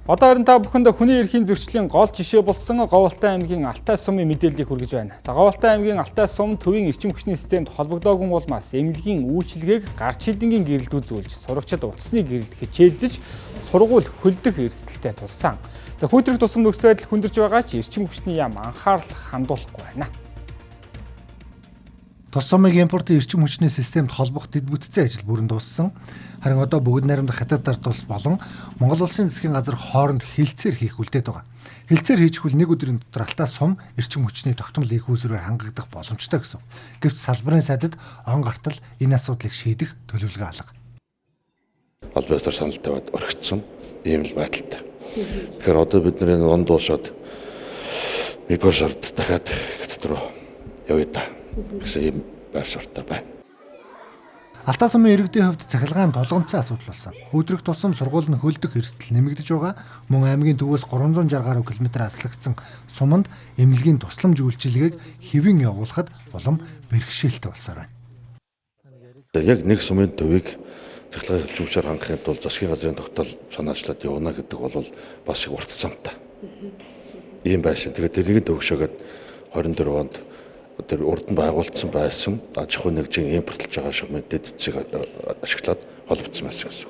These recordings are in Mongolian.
Одоо харин та бүхэнд хүний эрхийн зөрчлийн гол жишээ болсон Говьалтай аймгийн Алтай сумын мэдээллийг хүргэж байна. За Говьалтай аймгийн Алтай сум төвийн эрчим хүчний системд холбогдоогүй улмаас эмнэлгийн үйлчилгээг гарч шийдэнгийн гэрэлд үзүүлж, сурагчид утасны гэрэлд хичээлдэж, сургууль хөлдөх эрсдэлтэй тулсан. За хүүтрэх тусам нөхцөл байдал хүндэрч байгаа ч эрчим хүчний яам анхаарал хандуулахгүй байна. Тус сумын импортын эрчим хүчний системд холбох дэд бүтцийн ажил бүрэн дууссан. Харин одоо бүгд найрамдах хятад ард улс болон Монгол улсын засгийн газар хооронд хилцээр хийх үлдээд байгаа. Хилцээр хийчихвэл нэг өдрийн дотор Алтай сум эрчим хүчний тогтмол их үүсвэрээр хангагдах боломжтой гэсэн. Гэвч салбарын сайдад он гартал энэ асуудлыг шийдэх төлөвлөгөө алга. Аль байсаар санал тавиад орхицсан ийм л байдалтай. Тэгэхээр одоо бид нэр онд дуусаад нэгдүгээр сард дахиад хятад руу явъя та гэсэн ийм байр суурьтай байна. Алтай сумын иргэдийн хувьд цахилгаан тулгамдсан асуудал болсон. Хүүтрэх тусам сургууль нь хөлдөх эрсдэл нэмэгдэж байгаа. Мөн аймгийн төвөөс 360 гаруй км аслагдсан суманд эмнэлгийн тусламж үйлчилгээг хэвэн явуулахад улам бэрхшээлтэй болсоор байна. Яг нэг сумын төвийг цахилгаан хөлжүүчээр хангахын тулд засгийн газрын тогтоол санаачлаад явна гэдэг бол бас их урт замтай. Ийм байсан. Тэгээд тэрнийг төгшөөгээд 24 онд тэр урд нь байгуулагдсан байсан аж ахуй нэгжийн импортлж байгаа шугамд дэд үтсийг ашиглаад холбогдсон байсан гэсэн.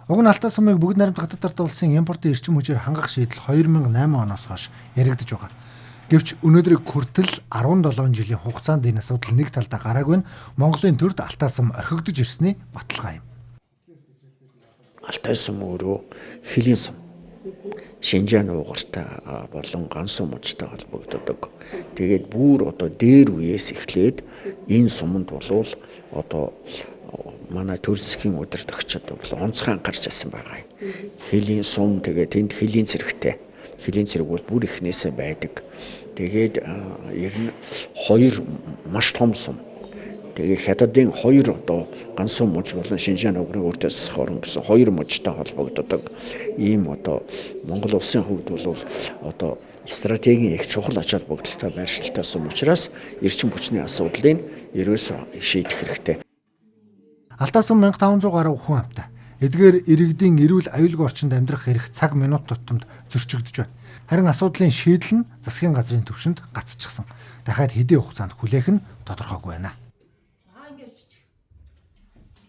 Уг нь Алтай сумыг бүгд найрамдах хятад ард улсын импортын эрчим хүчээр хангах шийдэл 2008 оноос хойш яригдж байгаа. Гэвч өнөөдрийг хүртэл 17 жилийн хугацаанд энэ асуудал нэг талдаа гараагүй нь Монголын төрд Алтай сум орхигдож ирсний баталгаа юм. Алтай сум өөрөө хөлийн сум. Шинжаан уугартай болон гансан мужтай холбогддог. Тэгээд бүр одоо дээр үеэс эхлээд энэ суманд болвол одоо манай төр засгийн удирд огчид бол онцгой анхаарч байсан байгаа юм. Хөлийн сум тэгээд тэнд хөлийн цэрэгтэй. Хөлийн цэрэг бол бүр ихнээсээ байдаг. Тэгээд ер нь хоёр маш том сум. Тэгээ хятадын хоёр одоо гансан муж болон Шинжаан угрын үрдээс хорон гэсэн хоёр мужтай холбогддог. Ийм одоо Монгол улсын хувьд бол одоо стратегийн их чухал ач холбогдолтой байршилтай сум учраас эрчим хүчний асуудлыг ерөөсөө шийдэх хэрэгтэй. Алтай сум 1500 гаруй хүн амтай. Эдгээр иргэдийн эрүүл аюулгүй орчинд амьдрах эрх цаг минут тутамд зөрчигдөж байна. Харин асуудлын шийдэл нь засгийн газрын түвшинд гацчихсан. Дахиад хэдийн хугацаанд хүлээх нь тодорхойгүй байна.